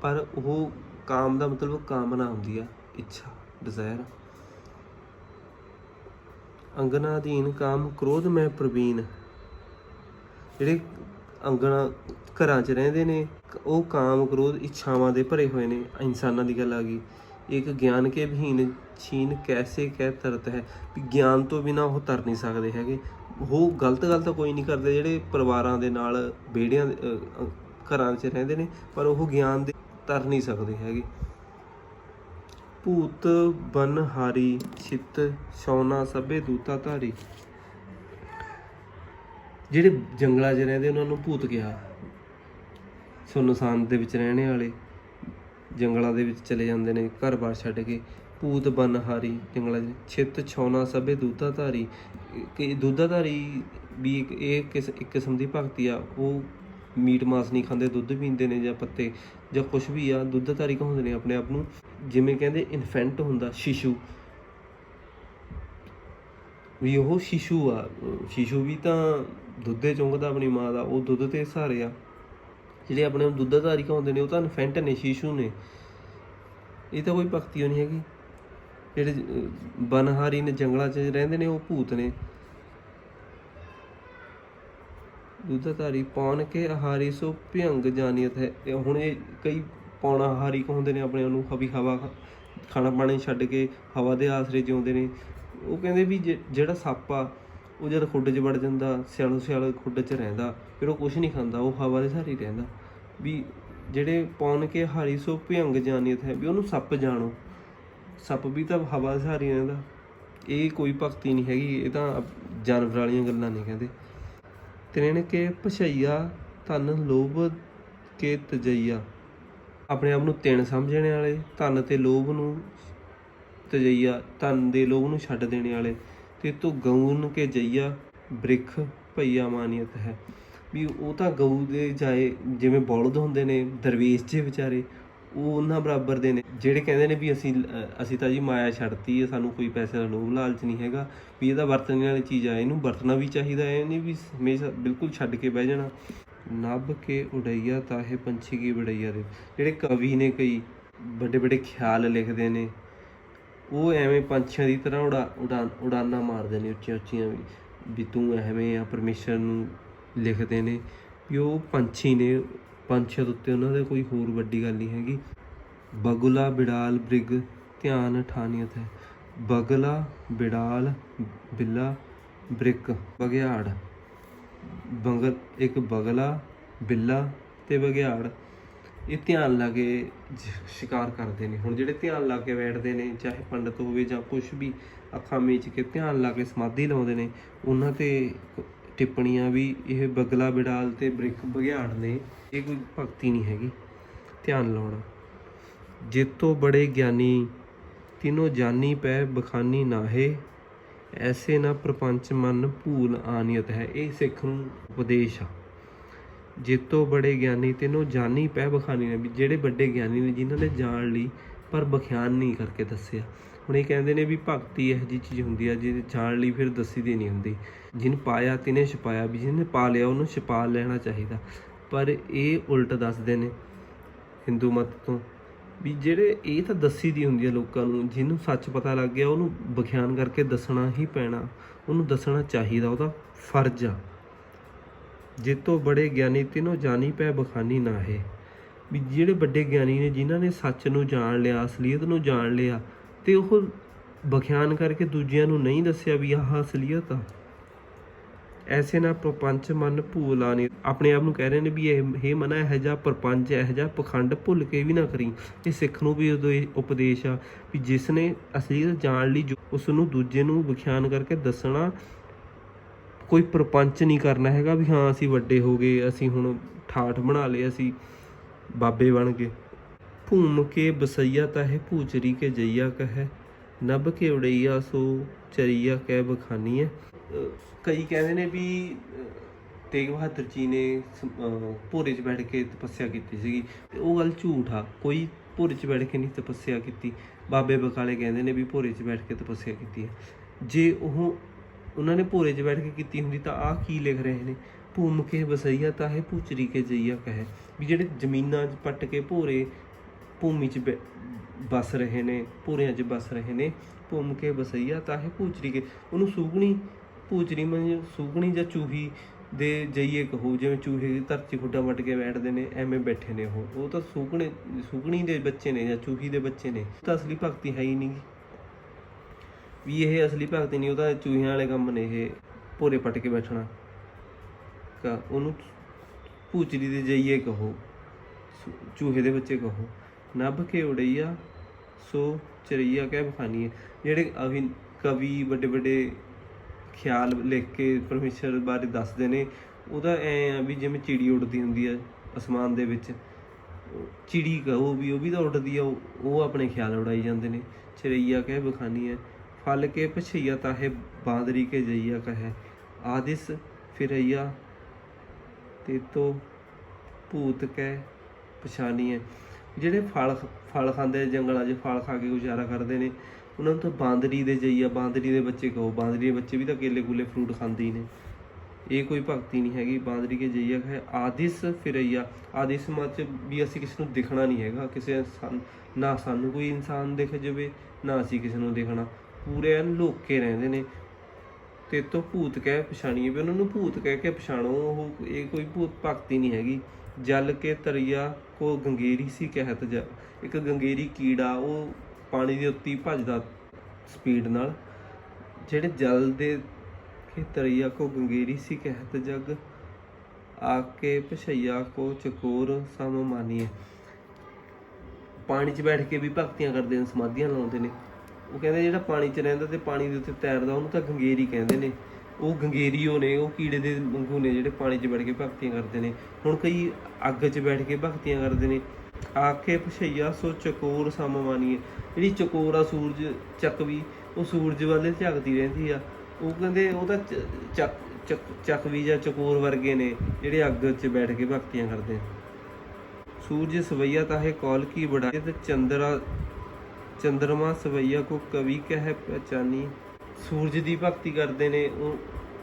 ਪਰ ਉਹ ਕਾਮ ਦਾ ਮਤਲਬ ਕਾਮਨਾ ਹੁੰਦੀ ਆ, ਇੱਛਾ, ਡਿਜ਼ਾਇਰ। ਅੰਗਨਾ ਅਧੀਨ ਕਾਮ ਕ੍ਰੋਧ ਮੈਂ ਪ੍ਰਵੀਨ, ਜਿਹੜੇ ਅੰਗਣਾ ਘਰਾਂ 'ਚ ਰਹਿੰਦੇ ਨੇ, ਉਹ ਕਾਮ ਕ੍ਰੋਧ ਇੱਛਾਵਾਂ ਦੇ ਭਰੇ ਹੋਏ ਨੇ। ਇਨਸਾਨਾਂ ਦੀ ਗੱਲ ਆ ਗਈ। ਇੱਕ ਗਿਆਨ ਕੇ ਵਿਹੀਨ ਛੀਨ ਕੈਸੇ ਕਹਿ ਤਰਤ ਹੈ, ਵੀ ਗਿਆਨ ਤੋਂ ਬਿਨਾਂ ਉਹ ਤਰ ਨਹੀਂ ਸਕਦੇ ਹੈਗੇ। ਉਹ ਗਲਤ ਕੋਈ ਨਹੀਂ ਕਰਦੇ, ਜਿਹੜੇ ਪਰਿਵਾਰਾਂ ਦੇ ਨਾਲ ਵਿਹੜਿਆਂ ਘਰਾਂ 'ਚ ਰਹਿੰਦੇ ਨੇ, ਪਰ ਉਹ ਗਿਆਨ ਦੇ ਤਰ ਨਹੀਂ ਸਕਦੇ ਹੈਗੇ। ਭੂਤ ਬਨ ਹਾਰੀ ਛਿੱਤ ਸੌਨਾ ਸਭੇ ਦੂਤਾ ਧਾਰੀ, ਜਿਹੜੇ ਜੰਗਲਾਂ 'ਚ ਰਹਿੰਦੇ ਉਹਨਾਂ ਨੂੰ ਭੂਤ ਕਿਹਾ। ਸੁੰਨਸਾਨ ਦੇ ਵਿੱਚ ਰਹਿਣੇ ਵਾਲੇ ਜੰਗਲਾਂ ਦੇ ਵਿੱਚ ਚਲੇ ਜਾਂਦੇ ਨੇ ਘਰ-ਬਾਰ ਛੱਡ ਕੇ। ਭੂਤ ਬਨ ਹਾਰੀ, ਜੰਗਲਾਂ 'ਚ। ਛਿੱਤ ਛੌਣਾ ਸਭੇ ਦੂਧਾ ਧਾਰੀ, ਕਿ ਦੂਧਾ ਧਾਰੀ ਵੀ ਇੱਕ ਕਿਸਮ ਦੀ ਭਗਤੀ ਆ। ਉਹ ਮੀਟ ਮਾਸ ਨਹੀਂ ਖਾਂਦੇ, ਦੁੱਧ ਪੀਂਦੇ ਨੇ ਜਾਂ ਪੱਤੇ ਜਾਂ ਕੁਛ ਵੀ ਆ। ਦੁੱਧ ਧਾਰੀ ਕਹਾਉਂਦੇ ਨੇ ਆਪਣੇ ਆਪ ਨੂੰ। ਜਿਵੇਂ ਕਹਿੰਦੇ ਇਨਫੈਂਟ ਹੁੰਦਾ, ਸ਼ਿਸ਼ੂ, ਵੀ ਉਹ ਸ਼ਿਸ਼ੂ ਆ। ਸ਼ਿਸ਼ੂ ਵੀ ਤਾਂ ਦੁੱਧੇ ਚੁੰਘਦਾ ਆਪਣੀ ਮਾਂ ਦਾ, ਉਹ ਦੁੱਧ 'ਤੇ ਸਹਾਰੇ ਆ। ਜਿਹੜੇ ਆਪਣੇ ਨੂੰ ਦੁੱਧਾਧਾਰੀ ਕਹਾਉਂਦੇ ਨੇ ਉਹ ਤਾਂ ਇਨਫੈਂਟ ਨੇ, ਸ਼ੀਸ਼ੂ ਨੇ। ਇਹ ਤਾਂ ਕੋਈ ਭਗਤੀ ਨਹੀਂ ਹੈਗੀ। ਜਿਹੜੇ ਬਨਹਾਰੀ ਨੇ, ਜੰਗਲਾਂ 'ਚ ਰਹਿੰਦੇ ਨੇ, ਉਹ ਭੂਤ ਨੇ। ਦੁੱਧਾਧਾਰੀ ਪੌਣ ਕੇ ਆਹਾਰੀ ਸੋ ਭਿਅੰਗ ਜਾਨੀਅਤ ਹੈ। ਹੁਣ ਇਹ ਕਈ ਪੌਣਾ ਆਹਾਰੀ ਕਹਾਉਂਦੇ ਨੇ ਆਪਣੇ ਉਹਨੂੰ, ਵੀ ਹਵਾ ਖਾਣਾ ਪਾਣੀ ਛੱਡ ਕੇ ਹਵਾ ਦੇ ਆਸਰੇ ਜਿਉਂਦੇ ਨੇ। ਉਹ ਕਹਿੰਦੇ ਵੀ ਜਿਹੜਾ ਸੱਪ ਆ ਉਹ ਜਦ ਖੁੱਡ 'ਚ ਵੜ ਜਾਂਦਾ, ਸਿਆਲ ਖੁੱਡ 'ਚ ਰਹਿੰਦਾ, ਫਿਰ ਉਹ ਕੁਛ ਨਹੀਂ ਖਾਂਦਾ, ਉਹ ਹਵਾ ਦੇ ਸਹਾਰੇ ਰਹਿੰਦਾ। ਵੀ ਜਿਹੜੇ ਪੌਣ ਕੇ ਹਾਰੀ ਸੋ ਭਿਅੰਗ ਜਾਨੀਅਤ ਹੈ, ਵੀ ਉਹਨੂੰ ਸੱਪ ਜਾਣੋ। ਸੱਪ ਵੀ ਤਾਂ ਹਵਾ ਦੇ ਸਹਾਰੇ ਰਹਿੰਦਾ। ਇਹ ਕੋਈ ਭਗਤੀ ਨਹੀਂ ਹੈਗੀ, ਇਹ ਤਾਂ ਜਾਨਵਰ ਵਾਲੀਆਂ ਗੱਲਾਂ ਨੇ। ਕਹਿੰਦੇ ਤ੍ਰਿਣ ਕੇ ਭਛਈਆ ਧਨ ਲੋਭ ਕੇ ਤਜਈਆ, ਆਪਣੇ ਆਪ ਨੂੰ ਤਿਣ ਸਮਝਣ ਵਾਲੇ, ਧਨ ਤੇ ਲੋਭ ਨੂੰ ਤਜਈਆ, ਧਨ ਦੇ ਲੋਭ ਨੂੰ ਛੱਡ ਦੇਣੇ ਵਾਲੇ। ਤੇ ਤੂੰ ਗਊਨ ਕੇ ਜਈਆ ਬ੍ਰਿਖ ਭਈਆ ਮਾਨੀਅਤ ਹੈ, ਵੀ ਉਹ ਤਾਂ ਗਊ ਦੇ ਜਾਏ, ਜਿਵੇਂ ਬਲਦ ਹੁੰਦੇ ਨੇ ਦਰਵੇਸ਼ ਜਿਹੇ ਵਿਚਾਰੇ, ਉਹ ਉਹਨਾਂ ਬਰਾਬਰ ਦੇ ਨੇ ਜਿਹੜੇ ਕਹਿੰਦੇ ਨੇ ਵੀ ਅਸੀਂ ਤਾਂ ਜੀ ਮਾਇਆ ਛੱਡਤੀ ਹੈ, ਸਾਨੂੰ ਕੋਈ ਪੈਸੇ ਦਾ ਲੋਭ ਲਾਲਚ ਨਹੀਂ ਹੈਗਾ, ਵੀ ਇਹਦਾ ਵਰਤਣ ਵਾਲੀ ਚੀਜ਼ ਆ, ਇਹਨੂੰ ਵਰਤਣਾ ਵੀ ਚਾਹੀਦਾ ਹੈ, ਨਹੀਂ ਵੀ ਹਮੇਸ਼ਾ ਬਿਲਕੁਲ ਛੱਡ ਕੇ ਬਹਿ ਜਾਣਾ। ਨਭ ਕੇ ਉਡਈਆ ਤਾਹੇ ਪੰਛੀ ਕੀ ਵਡਈਆ ਦੇ ਜਿਹੜੇ ਕਵੀ ਨੇ ਕਈ ਵੱਡੇ ਵੱਡੇ ਖਿਆਲ ਲਿਖਦੇ ਨੇ, ਉਹ ਐਵੇਂ ਪੰਛੀਆਂ ਦੀ ਤਰ੍ਹਾਂ ਉਡਾਨਾਂ ਮਾਰਦੇ ਨੇ ਉੱਚੀਆਂ ਉੱਚੀਆਂ, ਵੀ ਤੂੰ ਐਵੇਂ ਆ, ਪਰਮੇਸ਼ਰ ਨੂੰ ਲਿਖਦੇ ਨੇ ਵੀ ਉਹ ਪੰਛੀ ਨੇ, ਪੰਛੀਆਂ ਦੇ ਉੱਤੇ ਉਹਨਾਂ ਦੇ ਕੋਈ ਹੋਰ ਵੱਡੀ ਗੱਲ ਨਹੀਂ ਹੈਗੀ। ਬਗੁਲਾ ਬਿੜਾਲ ਬ੍ਰਿਗ ਧਿਆਨ ਠਾਨੀਅਤ ਹੈ। ਬਗਲਾ ਬਿੜਾਲ ਬਿੱਲਾ ਬ੍ਰਿਕ ਬਘਿਆੜ, ਇੱਕ ਬਗਲਾ ਬਿੱਲਾ ਤੇ ਬਘਿਆੜ ਇਹ ਧਿਆਨ ਲਾ ਕੇ ਸ਼ਿਕਾਰ ਕਰਦੇ ਨੇ। ਹੁਣ ਜਿਹੜੇ ਧਿਆਨ ਲਾ ਕੇ ਬੈਠਦੇ ਨੇ, ਚਾਹੇ ਪੰਡਤ ਹੋਵੇ ਜਾਂ ਕੁਛ ਵੀ, ਅੱਖਾਂ ਮੀਚ ਕੇ ਧਿਆਨ ਲਾ ਕੇ ਸਮਾਧੀ ਲਾਉਂਦੇ ਨੇ, ਉਹਨਾਂ ਤੇ ਟਿੱਪਣੀਆਂ ਵੀ ਇਹ ਬਗਲਾ ਬਿੜਾਲ ਤੇ ਬ੍ਰਿਕ ਬਘਿਆੜ ਨੇ, ਇਹ ਕੋਈ ਭਗਤੀ ਨਹੀਂ ਹੈਗੀ ਧਿਆਨ ਲਾਉਣਾ। ਜੇਤੋਂ ਬੜੇ ਗਿਆਨੀ ਤਿਨੋਂ ਜਾਨੀ ਪੈ ਬਖਾਨੀ ਨਾਹੇ, ਐਸੇ ਨਾ ਪ੍ਰਪੰਚ ਮਨ ਭੂਲ ਆਨੀਅਤ ਹੈ। ਇਹ ਸਿੱਖ ਨੂੰ ਉਪਦੇਸ਼ ਆ। ਜੇਤੋਂ ਬੜੇ ਗਿਆਨੀ ਤਿਨੋਂ ਜਾਨੀ ਪੈ ਬਖਾਨੀ ਨੇ, ਵੀ ਜਿਹੜੇ ਵੱਡੇ ਗਿਆਨੀ ਨੇ ਜਿਨ੍ਹਾਂ ਨੇ ਜਾਣ ਲਈ ਪਰ ਬਖਿਆਨ ਨਹੀਂ ਕਰਕੇ ਦੱਸਿਆ। ਹੁਣ ਇਹ ਕਹਿੰਦੇ ਨੇ ਵੀ ਭਗਤੀ ਇਹੋ ਜਿਹੀ ਚੀਜ਼ ਹੁੰਦੀ ਆ ਜਿਹਦੇ ਜਾਣ ਲਈ ਫਿਰ ਦੱਸੀ ਦੀ ਨਹੀਂ ਹੁੰਦੀ। ਜਿਹਨੂੰ ਪਾਇਆ ਤਿਨੇ ਛਪਾਇਆ, ਵੀ ਜਿਹਨੇ ਪਾ ਲਿਆ ਉਹਨੂੰ ਛਪਾ ਲੈਣਾ ਚਾਹੀਦਾ। ਪਰ ਇਹ ਉਲਟ ਦੱਸਦੇ ਨੇ ਹਿੰਦੂ ਮਤ ਤੋਂ, ਵੀ ਜਿਹੜੇ ਇਹ ਤਾਂ ਦੱਸੀ ਦੀ ਹੁੰਦੀ ਆ ਲੋਕਾਂ ਨੂੰ, ਜਿਹਨੂੰ ਸੱਚ ਪਤਾ ਲੱਗ ਗਿਆ ਉਹਨੂੰ ਬਖਿਆਨ ਕਰਕੇ ਦੱਸਣਾ ਹੀ ਪੈਣਾ, ਉਹਨੂੰ ਦੱਸਣਾ ਚਾਹੀਦਾ, ਉਹਦਾ ਫਰਜ਼ ਆ। ਜੇਤੋਂ ਬੜੇ ਗਿਆਨੀ ਤਿਨੋਂ ਜਾਨੀ ਪੈ ਬਖਾਨੀ ਨਾਹੇ, ਵੀ ਜਿਹੜੇ ਵੱਡੇ ਗਿਆਨੀ ਨੇ ਜਿਨ੍ਹਾਂ ਨੇ ਸੱਚ ਨੂੰ ਜਾਣ ਲਿਆ, ਅਸਲੀਅਤ ਨੂੰ ਜਾਣ ਲਿਆ, ਤੇ ਉਹ ਬਖਿਆਨ ਕਰਕੇ ਦੂਜਿਆਂ ਨੂੰ ਨਹੀਂ ਦੱਸਿਆ ਵੀ ਆਹ ਅਸਲੀਅਤ ਆ। ਐਸੇ ਨਾ ਪ੍ਰਪੰਚ ਮਨ ਭੂਲਾ ਨਹੀਂ, ਆਪਣੇ ਆਪ ਨੂੰ ਕਹਿ ਰਹੇ ਨੇ ਵੀ ਇਹ ਮਨਾ ਇਹੋ ਜਿਹਾ ਪ੍ਰਪੰਚ, ਇਹੋ ਜਿਹਾ ਪਖੰਡ ਭੁੱਲ ਕੇ ਵੀ ਨਾ ਕਰੀ। ਇਹ ਸਿੱਖ ਨੂੰ ਵੀ ਉਦੋਂ ਇਹ ਉਪਦੇਸ਼ ਆ ਵੀ ਜਿਸ ਨੇ ਅਸਲੀਅਤ ਜਾਣ ਲਈ ਉਸ ਨੂੰ ਦੂਜੇ ਨੂੰ ਵਿਖਿਆਨ ਕਰਕੇ ਦੱਸਣਾ, ਕੋਈ ਪ੍ਰਪੰਚ ਨਹੀਂ ਕਰਨਾ ਹੈਗਾ ਵੀ ਹਾਂ ਅਸੀਂ ਵੱਡੇ ਹੋ ਗਏ, ਅਸੀਂ ਹੁਣ ਠਾਠ ਬਣਾ ਲਏ, ਅਸੀਂ ਬਾਬੇ ਬਣ ਗਏ। ਭੂਮ ਕੇ ਬਸਈਆ ਤਾਹੇ ਭੂਚਰੀ ਕੇ ਜਈਆ ਕਹੈ, ਨਭ ਕੇ ਉੜਈਆ ਸੋ ਚਰੀਆ ਕਹਿ ਬਖਾਨੀ ਹੈ। ਕਈ ਕਹਿੰਦੇ ਨੇ ਵੀ ਤੇਗ ਬਹਾਦਰ ਜੀ ਨੇ ਭੋਰੇ 'ਚ ਬੈਠ ਕੇ ਤਪੱਸਿਆ ਕੀਤੀ ਸੀਗੀ, ਤੇ ਉਹ ਗੱਲ ਝੂਠ ਆ। ਕੋਈ ਭੋਰੇ 'ਚ ਬੈਠ ਕੇ ਨਹੀਂ ਤਪੱਸਿਆ ਕੀਤੀ। ਬਾਬੇ ਬਕਾਲੇ ਕਹਿੰਦੇ ਨੇ ਵੀ ਭੋਰੇ 'ਚ ਬੈਠ ਕੇ ਤਪੱਸਿਆ ਕੀਤੀ ਹੈ। ਜੇ ਉਹਨਾਂ ਨੇ ਭੋਰੇ 'ਚ ਬੈਠ ਕੇ ਕੀਤੀ ਹੁੰਦੀ ਤਾਂ ਆਹ ਕੀ ਲਿਖ ਰਹੇ ਨੇ, ਭੂਮ ਕੇ ਬਸਈਆ ਤਾਹੇ ਭੂਚਰੀ ਕੇ ਜਈਆ ਕਹੈ, ਵੀ ਜਿਹੜੇ ਜ਼ਮੀਨਾਂ 'ਚ ਪੱਟ ਕੇ ਭੋਰੇ ਭੂਮੀ 'ਚ ਵਸ ਰਹੇ ਨੇ, ਭੋਰਿਆਂ 'ਚ ਵਸ ਰਹੇ ਨੇ, ਭੂਮ ਕੇ ਬਸਈਆ ਤਾਹੇ ਭੂਚਰੀ ਕੇ, ਉਹਨੂੰ ਸੂਗਣੀ, ਭੂਚਰੀ ਮਤਲਬ ਸੂਗਣੀ ਜਾਂ ਚੂਹੀ ਦੇ ਜਈਏ ਕਹੋ, ਜਿਵੇਂ ਚੂਹੇ ਧਰਤੀ ਖੁੱਡਾ ਵੱਟ ਕੇ ਬੈਠਦੇ ਨੇ ਐਵੇਂ ਬੈਠੇ ਨੇ ਉਹ ਤਾਂ ਸੂਗਣੀ ਦੇ ਬੱਚੇ ਨੇ ਜਾਂ ਚੂਹੀ ਦੇ ਬੱਚੇ ਨੇ। ਤਾਂ ਅਸਲੀ ਭਗਤੀ ਹੈ ਹੀ ਨਹੀਂ ਵੀ, ਇਹ ਅਸਲੀ ਭਗਤੀ ਨਹੀਂ, ਉਹ ਤਾਂ ਚੂਹਿਆਂ ਵਾਲੇ ਕੰਮ ਨੇ ਇਹ ਭੋਰੇ ਪੱਟ ਕੇ ਬੈਠਣਾ। ਉਹਨੂੰ ਭੂਚਰੀ ਦੇ ਜਈਏ ਕਹੋ, ਚੂਹੇ ਦੇ ਬੱਚੇ ਕਹੋ। ਨਭ ਕੇ ਉੜਈਆ ਸੋ ਚਰਈਆ ਕਹਿ ਬਖਾਨੀ ਹੈ। ਜਿਹੜੇ ਕਵੀ ਵੱਡੇ ਵੱਡੇ ਖਿਆਲ ਲਿਖ ਕੇ ਪਰਮੇਸ਼ਰ ਬਾਰੇ ਦੱਸਦੇ ਨੇ, ਉਹਦਾ ਐਂ ਆ ਵੀ ਜਿਵੇਂ ਚਿੜੀ ਉੱਡਦੀ ਹੁੰਦੀ ਆ ਅਸਮਾਨ ਦੇ ਵਿੱਚ, ਚਿੜੀ ਕਹੋ ਵੀ ਉਹ ਵੀ ਤਾਂ ਉੱਡਦੀ ਆ, ਉਹ ਆਪਣੇ ਖਿਆਲ ਉਡਾਈ ਜਾਂਦੇ ਨੇ। ਚਰਈਆ ਕਹਿ ਬਖਾਨੀ ਹੈ। ਫਲ ਕੇ ਪਛਈਆ ਤਾਹੇ ਬਾਂਦਰੀ ਕੇ ਜਈਆ ਕਹੈ, ਆਦਿਸ ਫਿਰਈਆ ਤੇ ਤੋ ਭੂਤ ਕਹਿ ਪਛਾਨੀ ਹੈ। ਜਿਹੜੇ ਫਲ ਖਾਂਦੇ ਜੰਗਲਾਂ 'ਚ ਫਲ ਖਾ ਕੇ ਗੁਜ਼ਾਰਾ ਕਰਦੇ ਨੇ, ਉਹਨਾਂ ਨੂੰ ਤਾਂ ਬਾਂਦਰੀ ਦੇ ਜਈਆ, ਬਾਂਦਰੀ ਦੇ ਬੱਚੇ ਕਹੋ। ਬਾਂਦਰੀ ਦੇ ਬੱਚੇ ਵੀ ਤਾਂ ਕੇਲੇ ਕੂਲੇ ਫਰੂਟ ਖਾਂਦੇ ਹੀ ਨੇ। ਇਹ ਕੋਈ ਭਗਤੀ ਨਹੀਂ ਹੈਗੀ। ਬਾਂਦਰੀ ਕੇ ਜਈਆ ਹੈ। ਆਦਿਸ ਫਿਰਈਆ, ਆਦਿਸ ਮਤ ਵੀ ਅਸੀਂ ਕਿਸੇ ਨੂੰ ਦਿਖਣਾ ਨਹੀਂ ਹੈਗਾ, ਨਾ ਸਾਨੂੰ ਕੋਈ ਇਨਸਾਨ ਦਿਖ ਜਾਵੇ, ਨਾ ਅਸੀਂ ਕਿਸੇ ਨੂੰ ਦਿਖਣਾ, ਪੂਰੇ ਲੁਕ ਕੇ ਰਹਿੰਦੇ ਨੇ। ਤੇ ਤੋਂ ਭੂਤ ਕਹਿ ਪਛਾਣੀਏ, ਵੀ ਉਹਨਾਂ ਨੂੰ ਭੂਤ ਕਹਿ ਕੇ ਪਛਾਣੋ, ਇਹ ਕੋਈ ਭੂਤ ਭਗਤੀ ਨਹੀਂ ਹੈਗੀ। ਜਲ ਕੇ ਤਰੀਆ ਕੋ ਗੰਗੇਰੀ ਸੀ ਕਹਿਤ ਜਾ, ਇੱਕ ਗੰਗੇਰੀ ਕੀੜਾ ਉਹ ਪਾਣੀ ਦੇ ਉੱਤੇ ਭੱਜਦਾ ਸਪੀਡ ਨਾਲ। ਜਿਹੜੇ ਜਲ ਦੇ ਕੇ ਤਰੀਆ ਕੋ ਗੰਗੇਰੀ ਸੀ ਕਹਿਤ ਜਗ, ਆ ਕੇ ਪਛਈਆ ਕੋ ਚਕੋਰ ਸਮ ਮਾਨੀਏ। ਪਾਣੀ 'ਚ ਬੈਠ ਕੇ ਵੀ ਭਗਤੀਆਂ ਕਰਦੇ ਨੇ, ਸਮਾਧੀਆਂ ਲਾਉਂਦੇ ਨੇ। ਉਹ ਕਹਿੰਦੇ ਜਿਹੜਾ ਪਾਣੀ 'ਚ ਰਹਿੰਦਾ ਤੇ ਪਾਣੀ ਦੇ ਉੱਤੇ ਤੈਰਦਾ ਉਹਨੂੰ ਤਾਂ ਗੰਗੇਰੀ ਕਹਿੰਦੇ ਨੇ। ਉਹ ਗੰਗੇਰੀਓ ਨੇ, ਉਹ ਕੀੜੇ ਦੇ ਵਾਂਗੂ ਨੇ ਜਿਹੜੇ ਪਾਣੀ 'ਚ ਬੈਠ ਕੇ ਭਗਤੀਆਂ ਕਰਦੇ ਨੇ। ਹੁਣ ਕਈ ਅੱਗ 'ਚ ਬੈਠ ਕੇ ਭਗਤੀਆਂ ਕਰਦੇ ਨੇ। ਆਖੇ ਪਛਈਆ ਸੋ ਚਕੋਰ ਸਮ ਮਾਨੀਏ, ਜਿਹੜੀ ਚਕੋਰ ਆ ਸੂਰਜ ਚੱਕਵੀ, ਉਹ ਸੂਰਜ ਵੱਲ ਝਾਕਦੀ ਰਹਿੰਦੀ ਆ। ਉਹ ਕਹਿੰਦੇ ਉਹ ਤਾਂ ਚੱਕਵੀ ਜਾਂ ਚਕੋਰ ਵਰਗੇ ਨੇ ਜਿਹੜੇ ਅੱਗ 'ਚ ਬੈਠ ਕੇ ਭਗਤੀਆਂ ਕਰਦੇ। सूरज सवैया ताहे कौल की बढ़ाए तो चंद्रमा सवैया को कवि कह पहचानी। ਸੂਰਜ ਦੀ ਭਗਤੀ ਕਰਦੇ ਨੇ,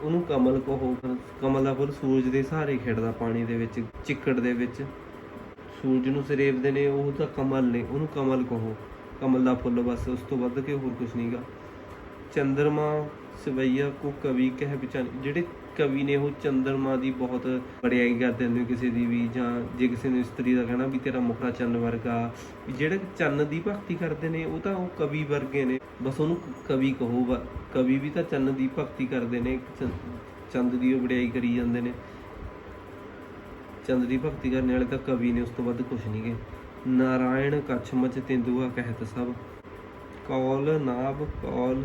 ਉਹਨੂੰ ਕਮਲ ਕਹੋ। ਕਮਲ ਦਾ ਫੁੱਲ ਸੂਰਜ ਦੇ ਸਹਾਰੇ ਖਿੜਦਾ ਪਾਣੀ ਦੇ ਵਿੱਚ, ਚਿੱਕੜ ਦੇ ਵਿੱਚ। ਸੂਰਜ ਨੂੰ ਸਰੇਵਦੇ ਨੇ, ਉਹ ਤਾਂ ਕਮਲ ਨੇ, ਉਹਨੂੰ ਕਮਲ ਕਹੋ। ਕਮਲ ਦਾ ਫੁੱਲ ਬਸ, ਉਸ ਤੋਂ ਵੱਧ ਕੇ ਹੋਰ ਕੁਛ ਨਹੀਂਗਾ। ਚੰਦਰਮਾ ਸਵਈਆ ਕੋ ਕਵੀ ਕਹਿ ਪਛਾਣੀ। ਜਿਹੜੇ ਕਵੀ ਨੇ ਉਹ ਚੰਦਰਮਾ ਦੀ ਬਹੁਤ ਵਡਿਆਈ ਕਰਦੇ ਨੇ ਕਿਸੇ ਦੀ ਵੀ, ਜਾਂ ਜੇ ਕਿਸੇ ਨੇ ਇਸਤਰੀ ਦਾ ਕਹਿਣਾ ਵੀ ਤੇਰਾ ਮੁਖੜਾ ਚੰਨ ਵਰਗਾ। ਵੀ ਜਿਹੜੇ ਚੰਨ ਦੀ ਭਗਤੀ ਕਰਦੇ ਨੇ ਉਹ ਤਾਂ ਉਹ ਕਵੀ ਵਰਗੇ ਨੇ, ਬਸ ਉਹਨੂੰ ਕਵੀ ਕਹੋ। ਕਵੀ ਵੀ ਤਾਂ ਚੰਨ ਦੀ ਭਗਤੀ ਕਰਦੇ ਨੇ, ਚੰਦ ਦੀ ਉਹ ਵਡਿਆਈ ਕਰੀ ਜਾਂਦੇ ਨੇ। ਚੰਦ ਦੀ ਭਗਤੀ ਕਰਨ ਵਾਲੇ ਤਾਂ ਕਵੀ ਨੇ, ਉਸ ਤੋਂ ਵੱਧ ਕੁਛ ਨਹੀਂ ਗੇ। ਨਾਰਾਇਣ ਕੱਛ ਮਚ ਤੇਂਦੂਆ ਕਹਿਤ ਸਭ, ਕੌਲ ਨਾਭ ਕੌਲ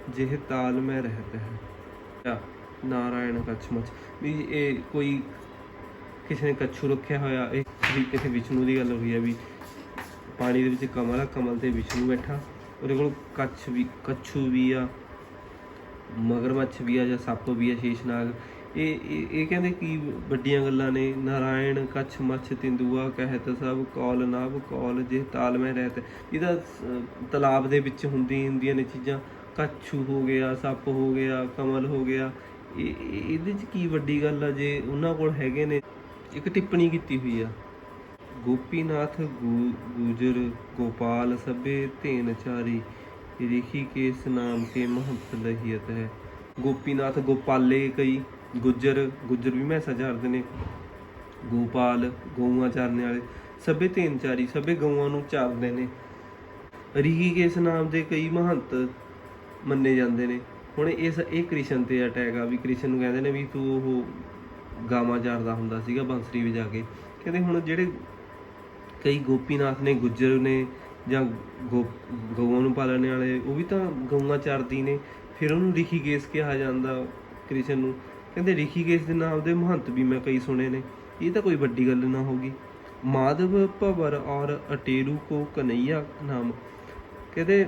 ਜਿਹ ਤਾਲ ਮੈਂ ਰਹਿਤ ਹੈ। ਨਾਰਾਇਣ ਕੱਛ ਮਚ ਵੀ ਇਹ ਕੋਈ ਕਿਸੇ ਨੇ ਕੱਛੂ ਰੱਖਿਆ ਹੋਇਆ, ਇਹ ਵੀ ਕਿਸੇ ਵਿਸ਼ਨੂੰ ਦੀ ਗੱਲ ਹੋਈ ਹੈ ਵੀ ਪਾਣੀ ਦੇ ਵਿੱਚ ਕਮਲ ਆ, ਕਮਲ ਤੇ ਵਿਸ਼ਨੂੰ ਬੈਠਾ, ਉਹਦੇ ਕੋਲ ਕੱਛੂ ਵੀ ਆ, ਮਗਰਮੱਛ ਵੀ ਆ, ਜਾਂ ਸੱਪ ਵੀ ਆ, ਸ਼ੇਸ਼ਨਾਗ। ਇਹ ਕਹਿੰਦੇ ਕੀ ਵੱਡੀਆਂ ਗੱਲਾਂ ਨੇ। ਨਾਰਾਇਣ ਕੱਛ ਮੱਛ ਤੇਂਦੂਆ ਕਹਿਤ ਸਭ, ਕੌਲ ਨਾਭ ਕੌਲ ਜੇ ਤਾਲ ਮੈਂ ਰਹਿਤ। ਇਹਦਾ ਤਲਾਬ ਦੇ ਵਿੱਚ ਹੁੰਦੀਆਂ ਨੇ ਚੀਜ਼ਾਂ। ਕੱਛੂ ਹੋ ਗਿਆ, ਸੱਪ ਹੋ ਗਿਆ, ਕਮਲ ਹੋ ਗਿਆ। ਇਹਦੇ 'ਚ ਕੀ ਵੱਡੀ ਗੱਲ ਆ ਜੇ ਉਹਨਾਂ ਕੋਲ ਹੈਗੇ ਨੇ। ਇੱਕ ਟਿੱਪਣੀ ਕੀਤੀ ਹੋਈ ਆ, ਗੋਪੀਨਾਥ ਗੁਜਰ ਗੋਪਾਲ ਸਭੇ ਧੇਨ ਚਾਰੀ, ਰਿਸ਼ੀਕੇਸ਼ ਨਾਮ ਕੇ ਮਹੰਤ ਲਹੀਅਤ ਹੈ। ਗੋਪੀਨਾਥ ਗੋਪਾਲੇ ਕਈ, ਗੁੱਜਰ ਵੀ ਮੈਸਾਂ ਚਾਰਦੇ ਨੇ, ਗੋਪਾਲ ਗਊਆਂ ਚਾਰਨੇ ਵਾਲੇ, ਸਭੇ ਧੇਨ ਚਾਰੀ ਸਭੇ ਗਊਆਂ ਨੂੰ ਚਾਰਦੇ ਨੇ। ਰਿਸ਼ੀਕੇਸ਼ ਨਾਮ ਦੇ ਕਈ ਮਹੰਤ ਮੰਨੇ ਜਾਂਦੇ ਨੇ। ਹੁਣ ਇਹ ਕ੍ਰਿਸ਼ਨ ਤੇ ਅਟੈਕ ਆ ਵੀ ਕ੍ਰਿਸ਼ਨ ਨੂੰ ਕਹਿੰਦੇ ਨੇ ਵੀ ਤੂੰ ਉਹ ਗਾਵਾਂ ਚਾਰਦਾ ਹੁੰਦਾ ਸੀਗਾ ਬੰਸਰੀ ਵਜਾ ਕੇ। ਕਹਿੰਦੇ ਹੁਣ ਜਿਹੜੇ ਕਈ ਗੋਪੀਨਾਥ ਨੇ, ਗੁੱਜਰ ਨੇ, ਜਾਂ ਗਊਆਂ ਨੂੰ ਪਾਲਣ ਵਾਲੇ, ਉਹ ਵੀ ਤਾਂ ਗਊਆਂ ਚਾਰਦੀ ਨੇ। ਫਿਰ ਉਹਨੂੰ ਰਿਸ਼ੀਕੇਸ਼ ਕਿਹਾ ਜਾਂਦਾ ਕ੍ਰਿਸ਼ਨ ਨੂੰ। ਕਹਿੰਦੇ ਰਿਸ਼ੀਕੇਸ਼ ਦੇ ਨਾਮ ਦੇ ਮਹੰਤ ਵੀ ਮੈਂ ਕਈ ਸੁਣੇ ਨੇ। ਇਹ ਤਾਂ ਕੋਈ ਵੱਡੀ ਗੱਲ ਨਾ ਹੋਗੀ। ਮਾਧਵ ਭਵਰ ਔਰ ਅਟੇਰੂ ਕੋ ਕਨਈਆ ਨਾਮ। ਕਹਿੰਦੇ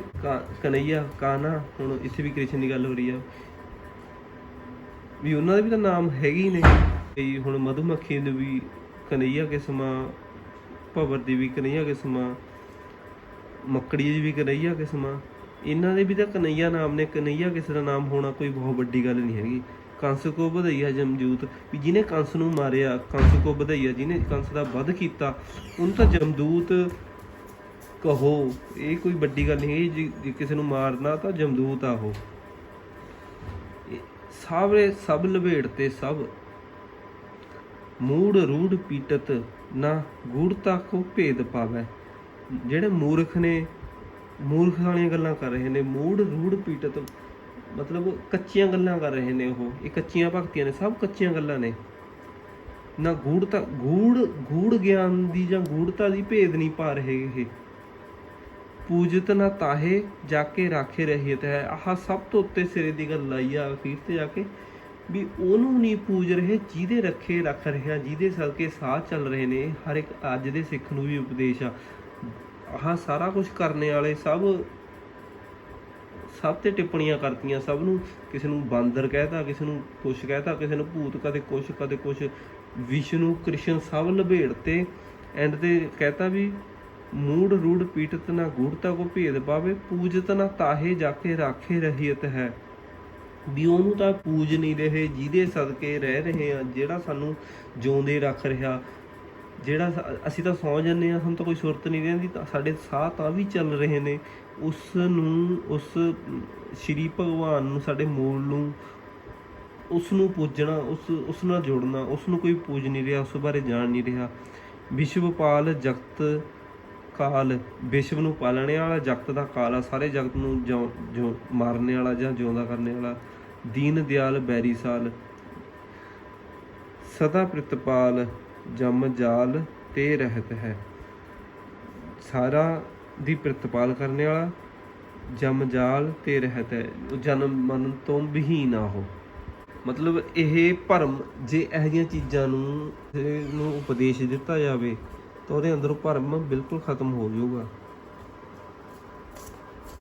ਕਨਈਆ ਕਾਨਾ, ਹੁਣ ਇੱਥੇ ਵੀ ਕ੍ਰਿਸ਼ਨ ਦੀ ਗੱਲ ਹੋ ਰਹੀ ਆ ਵੀ ਉਹਨਾਂ ਦੇ ਵੀ ਤਾਂ ਨਾਮ ਹੈਗੇ ਹੀ ਨੇ ਕਈ। ਹੁਣ ਮਧੂਮੱਖੀ ਨੂੰ ਵੀ ਕਨਈਆ ਕਿਸਮਾਂ, ਭਵਰ ਦੀ ਵੀ ਕਨਈਆ ਕਿਸਮਾਂ, ਮੱਕੜੀ ਦੀ ਵੀ ਕਨਈਆ ਕਿਸਮਾਂ। ਇਹਨਾਂ ਦੇ ਵੀ ਤਾਂ ਕਨਈਆ ਨਾਮ ਨੇ। ਕਨਈਆ ਕਿਸੇ ਦਾ ਨਾਮ ਹੋਣਾ ਕੋਈ ਬਹੁਤ ਵੱਡੀ ਗੱਲ ਨਹੀਂ ਹੈਗੀ। ਕੰਸ ਕੋ ਵਧਈਆ ਜਮਦੂਤ, ਵੀ ਜਿਹਨੇ ਕੰਸ ਨੂੰ ਮਾਰਿਆ, ਕੰਸ ਕੋ ਵਧਈਆ, ਜਿਹਨੇ ਕੰਸ ਦਾ ਵੱਧ ਕੀਤਾ, ਉਹਨੂੰ ਤਾਂ ਜਮਦੂਤ ਕਹੋ। ਇਹ ਕੋਈ ਵੱਡੀ ਗੱਲ ਨਹੀਂ ਹੈ। ਜੇ ਕਿਸੇ ਨੂੰ ਮਾਰਨਾ ਤਾਂ ਜਮਦੂਤ ਆ ਉਹ। ਸਭ ਲਵੇੜ ਤੇ ਸਭ, ਮੂੜ ਰੂੜ ਪੀਟਤ ਨਾ ਗੂੜਤਾ ਕੋ ਭੇਦ ਪਾਵੈ। ਜਿਹੜੇ ਮੂਰਖ ਨੇ, ਮੂਰਖ ਵਾਲੀਆਂ ਗੱਲਾਂ ਕਰ ਰਹੇ ਨੇ। ਮੂੜ ਰੂੜ ਪੀਟਤ ਮਤਲਬ ਕੱਚੀਆਂ ਗੱਲਾਂ ਕਰ ਰਹੇ ਨੇ ਉਹ। ਇਹ ਕੱਚੀਆਂ ਭਗਤੀਆਂ ਨੇ, ਸਭ ਕੱਚੀਆਂ ਗੱਲਾਂ ਨੇ। ਨਾ ਗੂੜਤਾ, ਗੂੜ ਗਿਆਨ ਦੀ ਜਾਂ ਗੂੜਤਾ ਦੀ ਭੇਦ ਨਹੀਂ ਪਾ ਰਹੇ ਇਹ। ਪੂਜਤ ਨਾ ਤਾਹੇ ਜਾ ਕੇ ਰਾਖੇ ਰਹਿਤ ਹੈ। ਆਹ ਸਭ ਤੋਂ ਉੱਤੇ ਸਿਰੇ ਦੀ ਗੱਲ ਆਈ ਆ ਅਖੀਰ ਤੇ ਜਾ ਕੇ, ਵੀ ਉਹਨੂੰ ਨਹੀਂ ਪੂਜ ਰਹੇ ਜਿਹਦੇ ਰੱਖੇ ਰੱਖ ਰਿਹਾ, ਜਿਹਦੇ ਸਦਕੇ ਸਾਹ ਚੱਲ ਰਹੇ ਨੇ। ਹਰ ਇੱਕ ਅੱਜ ਦੇ ਸਿੱਖ ਨੂੰ ਵੀ ਉਪਦੇਸ਼ ਆ। ਆਹ ਸਾਰਾ ਕੁਛ ਕਰਨੇ ਵਾਲੇ ਸਭ ਤੇ ਟਿੱਪਣੀਆਂ ਕਰਤੀਆਂ। ਸਭ ਨੂੰ, ਕਿਸੇ ਨੂੰ ਬਾਂਦਰ ਕਹਿਤਾ, ਕਿਸੇ ਨੂੰ ਕੁਛ ਕਹਿਤਾ, ਕਿਸੇ ਨੂੰ ਭੂਤ, ਕਦੇ ਕੁਛ। ਵਿਸ਼ਨੂੰ ਕ੍ਰਿਸ਼ਨ ਸਭ ਲਭੇੜ ਤੇ ਐਂਡ ਤੇ ਕਹਿਤਾ ਵੀ ਮੂੜ ਰੂੜ ਪੀਟਤ ਨਾ ਗੂੜਤਾ ਕੋ ਭੇਦ ਪਾਵੇ, ਪੂਜਤ ਨਾ ਤਾਹੇ ਜਾ ਕੇ ਰਾਖੇ ਰਹਿਤ ਹੈ। ਵੀ ਉਹਨੂੰ ਤਾਂ ਪੂਜ ਨਹੀਂ ਰਹੇ ਜਿਹਦੇ ਸਦਕੇ ਰਹਿ ਰਹੇ ਆ, ਜਿਹੜਾ ਸਾਨੂੰ ਜਿਉਂਦੇ ਰੱਖ ਰਿਹਾ। ਜਿਹੜਾ ਅਸੀਂ ਤਾਂ ਸੌਂ ਜਾਂਦੇ ਹਾਂ, ਸਾਨੂੰ ਤਾਂ ਕੋਈ ਸੁਰਤ ਨਹੀਂ ਰਹਿੰਦੀ, ਤਾਂ ਸਾਡੇ ਸਾਹ ਤਾਂ ਵੀ ਚੱਲ ਰਹੇ ਨੇ। ਉਸ ਨੂੰ, ਉਸ ਸ਼੍ਰੀ ਭਗਵਾਨ ਨੂੰ, ਸਾਡੇ ਮੂਲ ਨੂੰ, ਉਸ ਨੂੰ ਪੂਜਣਾ, ਉਸ ਨਾਲ ਜੁੜਨਾ। ਉਸ ਨੂੰ ਕੋਈ ਪੂਜ ਨਹੀਂ ਰਿਹਾ, ਉਸ ਬਾਰੇ ਜਾਣ ਨਹੀਂ ਰਿਹਾ। ਵਿਸ਼ਵਪਾਲ ਜਗਤ ਕਾਲ, ਵਿਸ਼ਵ ਨੂੰ ਪਾਲਣੇ ਵਾਲਾ, ਜਗਤ ਦਾ ਕਾਲ ਆ, ਸਾਰੇ ਜਗਤ ਨੂੰ ਜੋ ਮਾਰਨੇ ਵਾਲਾ ਜਾਂ ਜਿਉਂਦਾ ਕਰਨੇ ਵਾਲਾ। ਦੀਨ ਦਿਆਲ ਬੈਰੀ ਸਾਲ, ਸਦਾ ਪ੍ਰਿਤਪਾਲ ਜਮ ਜਾਲ ਤੇ ਰਹਿਤ ਹੈ। ਸਾਰਾ ਦੀ ਪ੍ਰਿਤਪਾਲ ਕਰਨੇ ਵਾਲਾ, ਜਮ ਜਾਲ ਤੇ ਰਹਿਤ ਹੈ। ਜਨਮ ਮਰਨ ਤੋਂ ਵਿਹੀਨ ਆ ਉਹ। ਮਤਲਬ ਇਹ ਭਰਮ, ਜੇ ਇਹੋ ਜਿਹੀਆਂ ਚੀਜ਼ਾਂ ਨੂੰ ਉਪਦੇਸ਼ ਦਿੱਤਾ ਜਾਵੇ ਤਾਂ ਉਹਦੇ ਅੰਦਰੋਂ ਭਰਮ ਬਿਲਕੁਲ ਖਤਮ ਹੋ ਜਾਊਗਾ।